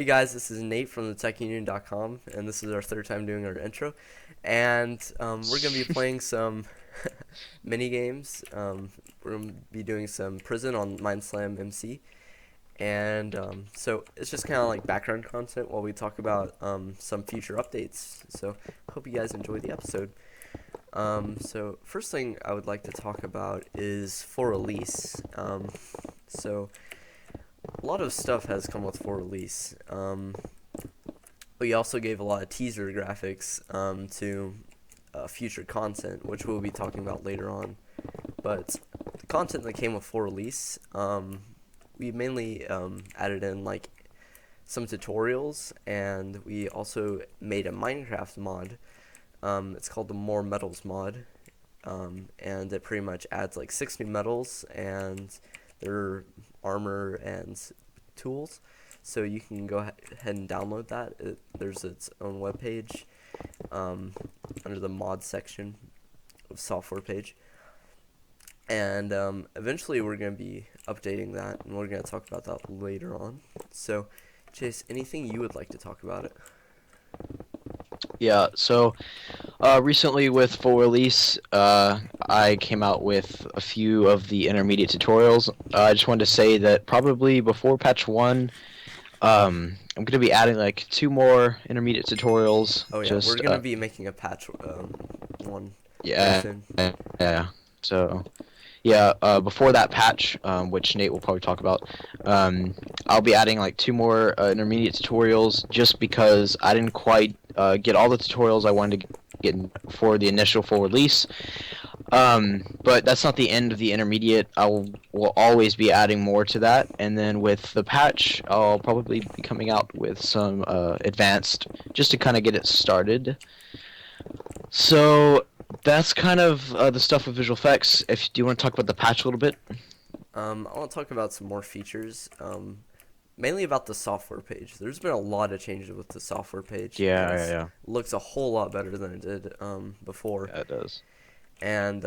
Hey guys, this is Nate from the TechUnion.com, and this is our third time doing our intro. And we're going to be playing some mini games. We're going to be doing some Prison on MindSlam MC. And so it's just kind of like background content while we talk about some future updates. So hope you guys enjoy the episode. So first thing I would like to talk about is for release. So a lot of stuff has come with for release. We also gave a lot of teaser graphics to future content, which we'll be talking about later on. But the content that came with for release, we mainly added in like some tutorials, and we also made a Minecraft mod. It's called the More Metals mod, and it pretty much adds like 6 new metals and their armor and tools. So you can go ahead and download that. There's its own webpage under the mod section of software page. And eventually we're going to be updating that, and we're going to talk about that later on. So, Chase, anything you would like to talk about it? Yeah, so recently with full release, I came out with a few of the intermediate tutorials. I just wanted to say that probably before patch 1, I'm going to be adding like 2 more intermediate tutorials. Oh yeah, we're Just, going to be making a patch one very yeah, soon. yeah. So, yeah, before that patch, which Nate will probably talk about, I'll be adding like 2 more intermediate tutorials just because I didn't quite get all the tutorials I wanted to get for the initial full release. But that's not the end of the intermediate. Will always be adding more to that, and then with the patch, I'll probably be coming out with some advanced, just to kind of get it started. So that's kind of the stuff with visual effects. If do you want to talk about the patch a little bit? I want to talk about some more features, mainly about the software page. There's been a lot of changes with the software page, and Yeah, yeah, it yeah. looks a whole lot better than it did before. Yeah, it does. And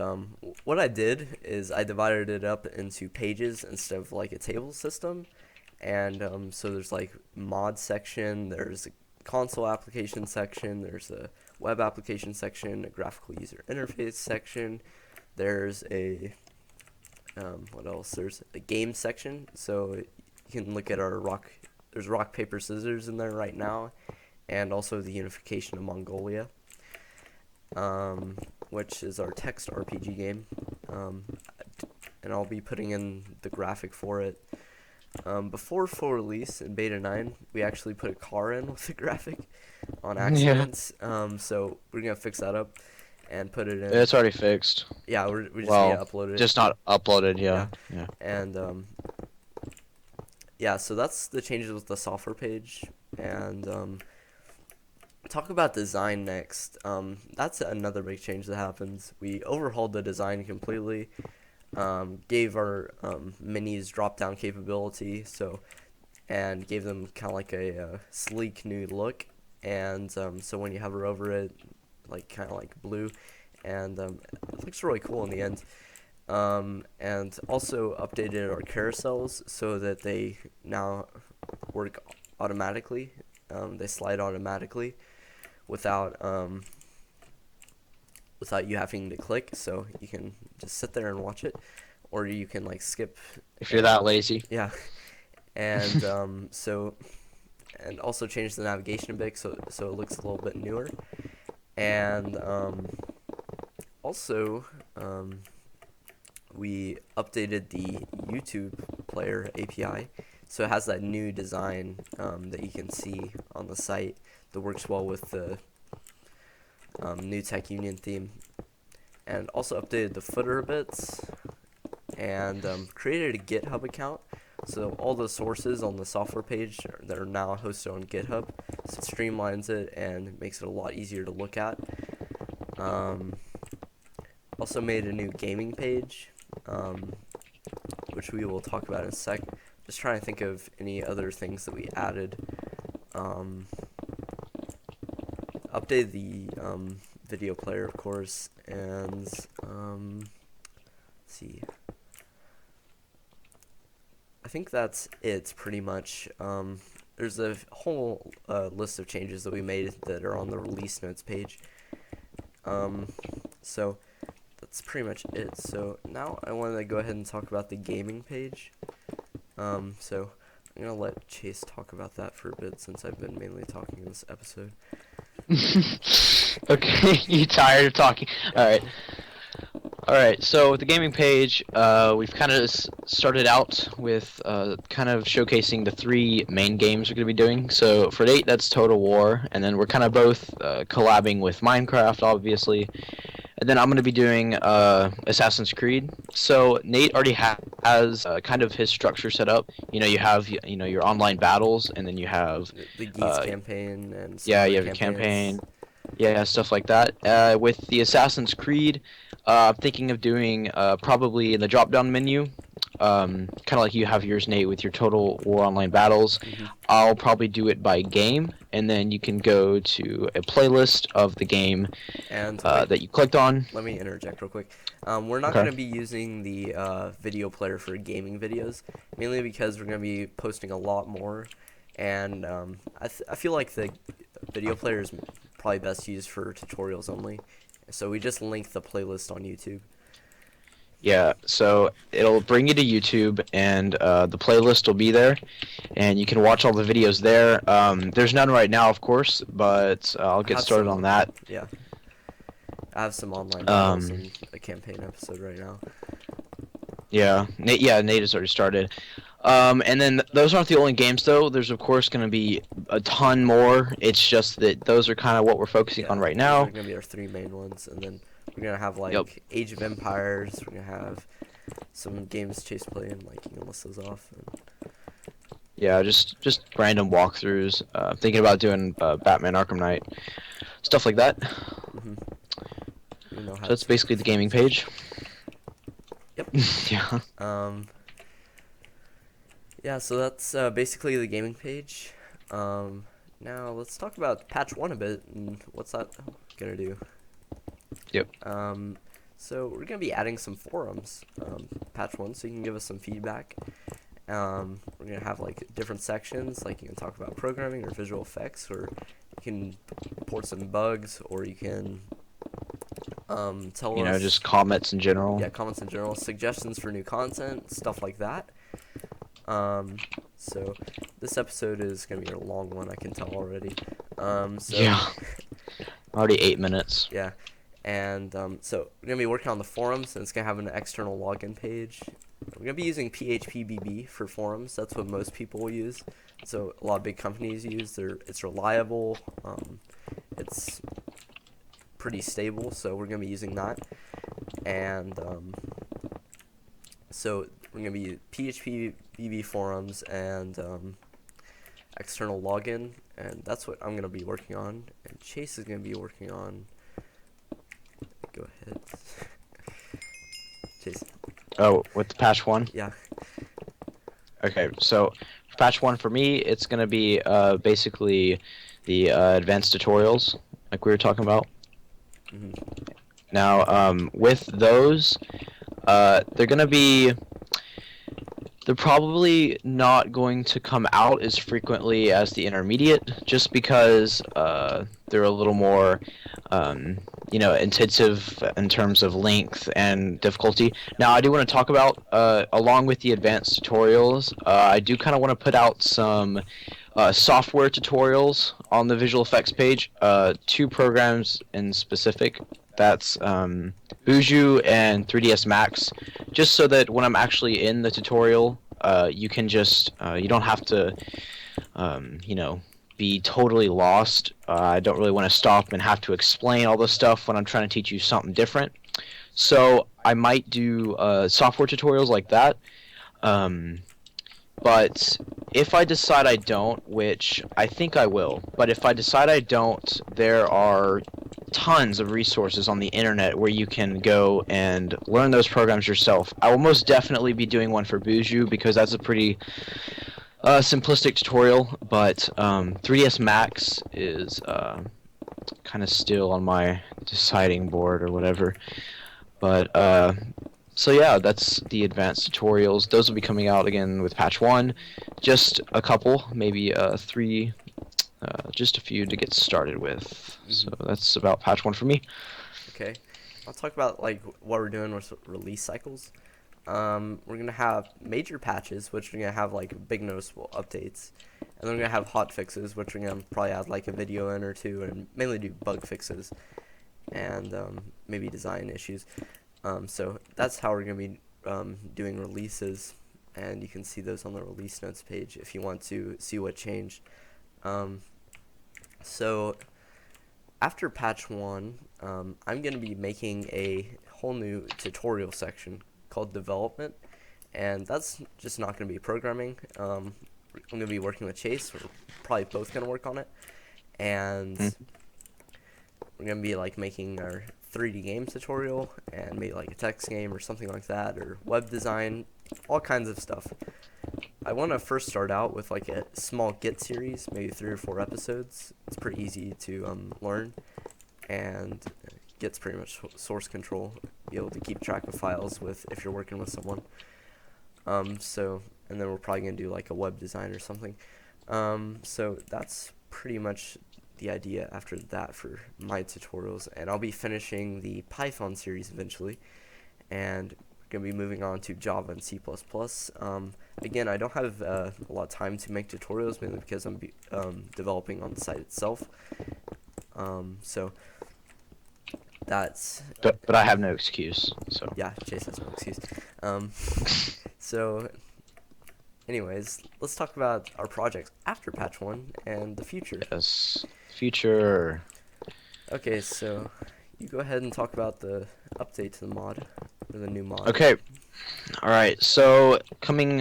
what I did is I divided it up into pages instead of like a table system. And so there's like mod section, there's a console application section, there's a web application section, a graphical user interface section, there's a what else? There's a game section, so you can look at our rock. There's rock paper scissors in there right now, and also the unification of Mongolia, which is our text RPG game. Um, and I'll be putting in the graphic for it. Before full release in Beta 9, we actually put a car in with the graphic on Yeah, accident. So we're gonna fix that up and put it in. it's already fixed. Yeah, we just need to Well, upload it. just not uploaded. Yeah, Yeah, yeah. and yeah, so that's the changes with the software page. And talk about design next. That's another big change that happens. We overhauled the design completely. Gave our minis drop down capability, and gave them kind of like a sleek new look. And so when you hover over it, like kind of like blue, and it looks really cool in the end. And also updated our carousels so that they now work automatically. They slide automatically without without you having to click. So you can just sit there and watch it, or you can like skip. If you're And that lazy. yeah, and and also change the navigation a bit so it looks a little bit newer. And also we updated the YouTube player API, so it has that new design that you can see on the site that works well with the new Tech Union theme, and also updated the footer a bit, and created a GitHub account. So all the sources on the software page that are now hosted on GitHub, so it streamlines it and makes it a lot easier to look at. Um, Also made a new gaming page, which we will talk about in a sec. Just trying to think of any other things that we added. Um, Updated the video player, of course, and let's see. I think that's it, pretty much. there's a whole list of changes that we made that are on the release notes page. So that's pretty much it. So now I want to go ahead and talk about the gaming page. So I'm gonna let Chase talk about that for a bit since I've been mainly talking in this episode. Okay, you tired of talking? All right. So with the gaming page, we've kind of started out with kind of showcasing the three main games we're going to be doing. So for Nate, that's Total War, and then we're kind of both collabing with Minecraft, obviously. And then I'm going to be doing Assassin's Creed. So Nate already has kind of his structure set up. You have your online battles, and then you have The Geese campaign and some yeah, other you have your campaigns. campaign. Yeah, stuff like that. With the Assassin's Creed, I'm thinking of doing probably in the drop-down menu, kind of like you have yours, Nate, with your Total War Online battles. Hmm. I'll probably do it by game, and then you can go to a playlist of the game And wait, that you clicked on. let me interject real quick. We're not Okay. going to be using the video player for gaming videos, mainly because we're going to be posting a lot more. And I feel like the video player is probably best used for tutorials only. So we just link the playlist on YouTube. Yeah, so it'll bring you to YouTube, and the playlist will be there, and you can watch all the videos there. There's none right now, of course, but I'll I get have started some, on that. yeah, I have some online battles Um, and a campaign episode right now. Nate has already started. And then those aren't the only games, though. There's, of course, going to be a ton more. It's just that those are kind of what we're focusing on Yeah, right those are now. gonna be our three main ones, and then we're gonna have Yep. like Age of Empires. We're gonna have some games Chase playing, like you can list those off. And Yeah, just random walkthroughs. Thinking about doing Batman Arkham Knight, stuff like that. hmm You know how So to that's spell basically the gaming performance. page. Yep. Yeah. Um. Yeah. So that's basically the gaming page. Now let's talk about patch 1 a bit and what's that gonna do. Yep. So we're gonna be adding some forums. Patch 1, so you can give us some feedback. We're gonna have like different sections, like you can talk about programming or visual effects, or you can report some bugs, or you can tell us, Just comments in general. yeah, comments in general, suggestions for new content, stuff like that. So this episode is gonna be a long one, I can tell already. So Yeah. Already 8 minutes. yeah, and so we're gonna be working on the forums, and it's gonna have an external login page. We're gonna be using PHPBB for forums. That's what most people will use. So a lot of big companies use. It's reliable. It's pretty stable. So we're gonna be using that. And so we're gonna be PHPBB forums and external login, and that's what I'm gonna be working on. And Chase is gonna be working on. Go ahead, Chase. Oh, with the patch 1? Yeah. Okay, so patch 1 for me, it's going to be basically the advanced tutorials, like we were talking about. Hmm. Now, with those, they're going to be... They're probably not going to come out as frequently as the intermediate, just because they're a little more, intensive in terms of length and difficulty. Now, I do want to talk about, along with the advanced tutorials, I do kind of want to put out some software tutorials on the visual effects page. Two programs in specific. That's Buju and 3ds Max, just so that when I'm actually in the tutorial, you can just you don't have to be totally lost. I don't really want to stop and have to explain all this stuff when I'm trying to teach you something different. So I might do software tutorials like that. But if I decide I don't, which I think I will, but if I decide I don't, there are tons of resources on the internet where you can go and learn those programs yourself. I will most definitely be doing one for Buju because that's a pretty simplistic tutorial, but 3ds Max is kind of still on my deciding board or whatever. But So yeah, that's the advanced tutorials. Those will be coming out again with patch 1. Just a couple, maybe 3, just a few to get started with. So Hmm. that's about patch 1 for me. Okay, I'll talk about like what we're doing with release cycles. We're gonna have major patches, which are gonna have like big noticeable updates, and then we're gonna have hot fixes, which are gonna probably add like a video in or two, and mainly do bug fixes and maybe design issues. So that's how we're gonna be doing releases, and you can see those on the release notes page if you want to see what changed. Um, so after patch 1, I'm going to be making a whole new tutorial section called development, and that's just not going to be programming. I'm going to be working with Chase. We're probably both going to work on it, and Hmm. we're going to be like making our 3D game tutorial and maybe like a text game or something like that, or web design, all kinds of stuff. I want to first start out with like a small Git series, maybe 3 or 4 episodes. It's pretty easy to learn, and Git's pretty much source control. Be able to keep track of files with if you're working with someone. So and then we're probably gonna do like a web design or something. So that's pretty much the idea after that for my tutorials, and I'll be finishing the Python series eventually, and we're gonna be moving on to Java and C++. Again, I don't have a lot of time to make tutorials, mainly because I'm developing on the site itself. So that's But I have no excuse. So yeah, Chase has no excuse. Um, so anyways, let's talk about our projects after patch 1 and the future. yes, future. Okay, so you go ahead and talk about the update to the mod, or the new mod. Okay. All right. So coming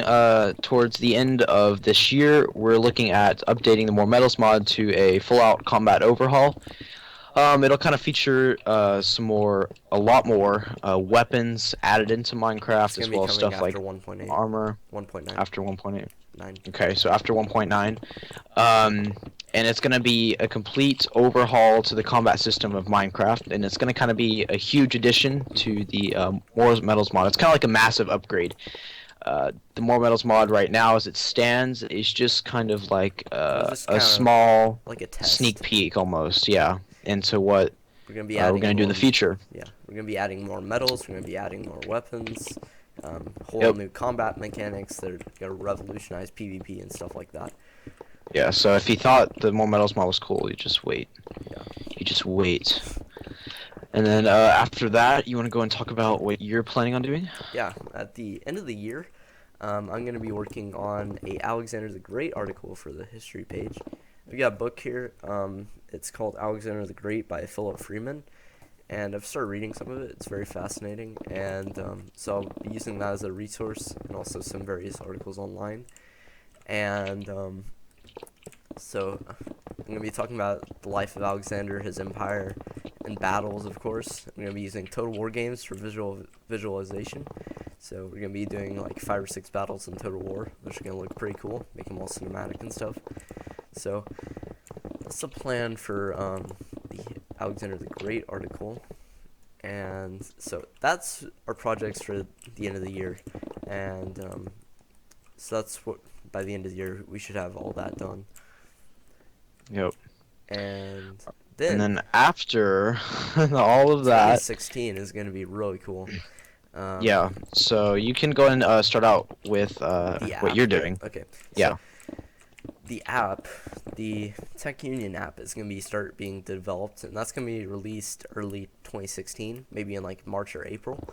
towards the end of this year, we're looking at updating the More Metals mod to a full-out combat overhaul. It'll kind of feature a lot more weapons added into It's Minecraft, gonna as be well as coming stuff after like 1.8, armor 1.9, after 1.8. 9. Okay, so after 1.9, and it's going to be a complete overhaul to the combat system of Minecraft, and it's going to kind of be a huge addition to the More Metals mod. It's kind of like a massive upgrade. The More Metals mod right now, as it stands, is just kind of like It was just a kind of small like a sneak test. peek, almost, yeah, into what We're gonna be we're going adding to do in more. the future. Yeah, we're gonna be adding more metals. We're gonna be adding more weapons. Whole Yep. new combat mechanics that are gonna revolutionize PvP and stuff like that. Yeah, so if you thought the More Metals mod was cool, you just wait. Yeah. You just wait. And then after that, you want to go and talk about what you're planning on doing? Yeah. At the end of the year, I'm gonna be working on a Alexander the Great article for the history page. We got a book here. It's called Alexander the Great by Philip Freeman, and I've started reading some of it. It's very fascinating, and so I'll be using that as a resource, and also some various articles online. And so I'm going to be talking about the life of Alexander, his empire, and battles, of course. I'm going to be using Total War games for visualization. So we're going to be doing like 5 or 6 battles in Total War, which are going to look pretty cool, make them all cinematic and stuff. So that's the plan for the Alexander the Great article. And so that's our projects for the end of the year. And so that's what, by the end of the year, we should have all that done. Yep. And And then then after all of that, 2016 is going to be really cool. yeah. So you can go and start out with The what app. you're doing. Okay. Yeah. So the app, the Tech Union app, is going to be start being developed, and that's going to be released early 2016, maybe in like March or April.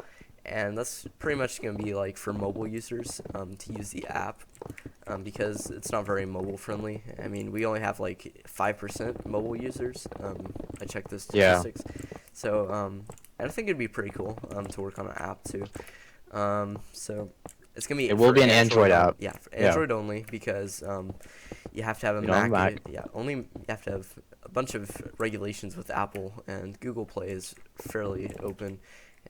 And that's pretty much going to be like for mobile users to use the app because it's not very mobile friendly. I mean, we only have like 5% mobile users. I checked the Yeah. statistics. So, and I think it'd be pretty cool to work on an app too. So it's gonna be It will for be an Android app. Yeah, for Yeah. Android only because you have to have a You don't have Mac. Mac. Yeah, only you have to have a bunch of regulations with Apple, and Google Play is fairly open,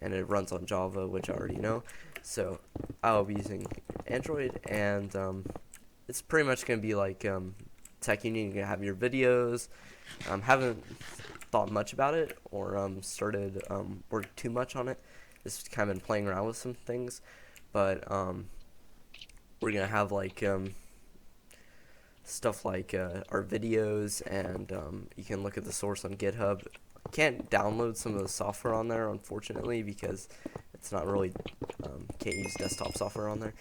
and it runs on Java, which I already know. So I'll be using Android, and it's pretty much gonna be like Tech Union. You're gonna have your videos. Haven't thought much about it or started work too much on it, just kind of been playing around with some things, but we're gonna have like stuff like our videos, and you can look at the source on GitHub. Can't download some of the software on there, unfortunately, because it's not really can't use desktop software on there.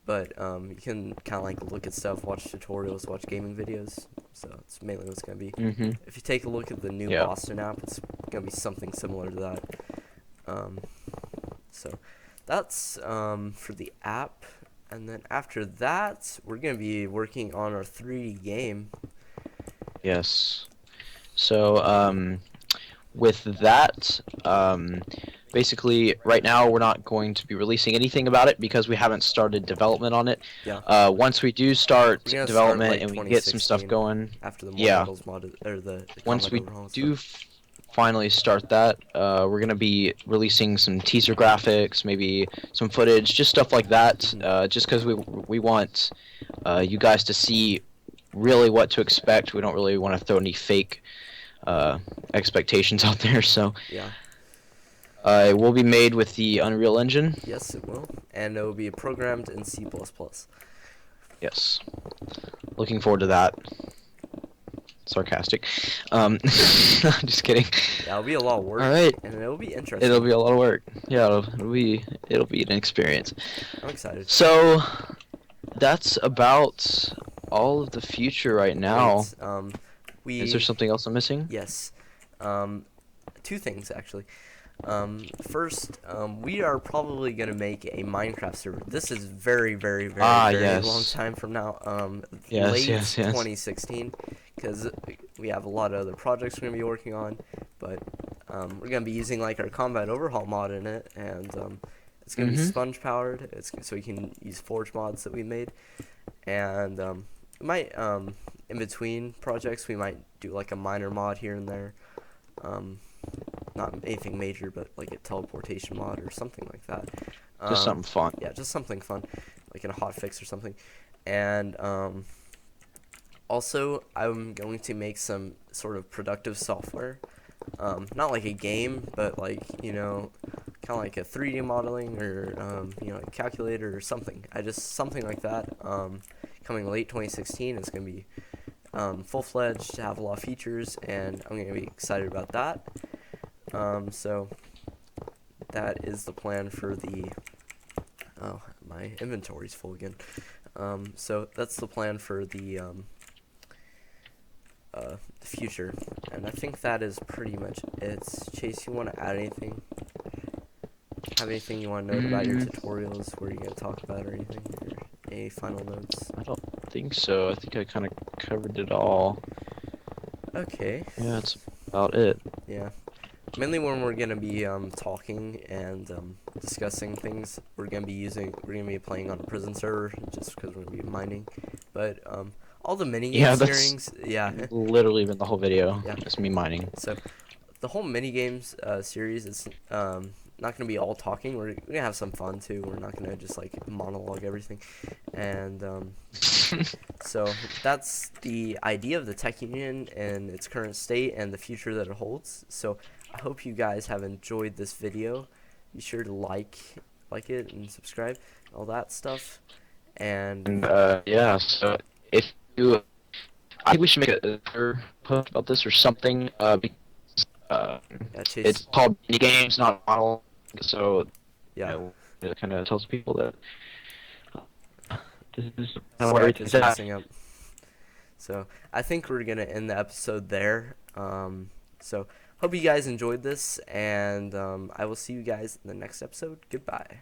But you can kind of like look at stuff, watch tutorials, watch gaming videos. So it's mainly what's gonna be. Mhm. If you take a look at the new Yeah. Boston app, it's gonna be something similar to that. So that's for the app. And then after that, we're going to be working on our 3D game. Yes. So, with that, basically, right now we're not going to be releasing anything about it because we haven't started development on it. Yeah. Once we do start We're gonna development start, like, and we get some stuff 2016 going, after the yeah. models modded, or the Once combat we overhaul and do stuff. finally start that, we're gonna be releasing some teaser graphics, maybe some footage, just stuff like that. Just because we want you guys to see really what to expect. We don't really want to throw any fake expectations out there. So Yeah. it will be made with the Unreal Engine. Yes, it will. And it will be programmed in C++. Yes. Looking forward to that. Sarcastic. Just kidding. Yeah, it'll be a lot of work. All right. And it'll be interesting. It'll be a lot of work. Yeah, it'll be an experience. I'm excited. So that's about all of the future right now. Wait, Is there something else I'm missing? Yes. Two things, actually. First, we are probably going to make a Minecraft server. This is very, very, very, very yes. long time from now. Yes, Late yes. 2016, because we have a lot of other projects we're going to be working on. But we're going to be using like our combat overhaul mod in it, and it's going to be sponge powered. So we can use forge mods that we made, and we might in between projects we might do like a minor mod here and there. Not anything major, but like a teleportation mod or something like that. Just something fun. Yeah, just something fun, like in a hotfix or something. And also, I'm going to make some sort of productive software. Not like a game, but like, kind of like a 3D modeling or, a calculator or something. Something like that. Coming late 2016, it's going to be full-fledged, to have a lot of features, and I'm going to be excited about that. So that is the plan for the, oh, my inventory's full again. So that's the plan for the future, and I think that is pretty much it. Chase, you want to add anything? Have anything you want to note about your tutorials, where you're going to talk about, or anything? Or any final notes? I don't think so. I think I kind of covered it all. Okay. Yeah, that's about it. Yeah. Mainly when we're gonna be talking and discussing things, we're gonna be playing on a prison server just because we're gonna be mining. But all the mini game series, Literally been the whole video. Yeah. Just me mining. So the whole mini games series is not gonna be all talking. We're gonna have some fun too. We're not gonna just like monologue everything, and so that's the idea of the Tech Union and its current state and the future that it holds. So I hope you guys have enjoyed this video. Be sure to like it and subscribe, all that stuff. And yeah, so if you, I think we should make a third post about this or something. Because Chase, it's called Minigames, not model. So yeah. It kind of tells people that this is how Skype everything's is at. messing up. So I think we're gonna end the episode there. So hope you guys enjoyed this, and I will see you guys in the next episode. Goodbye.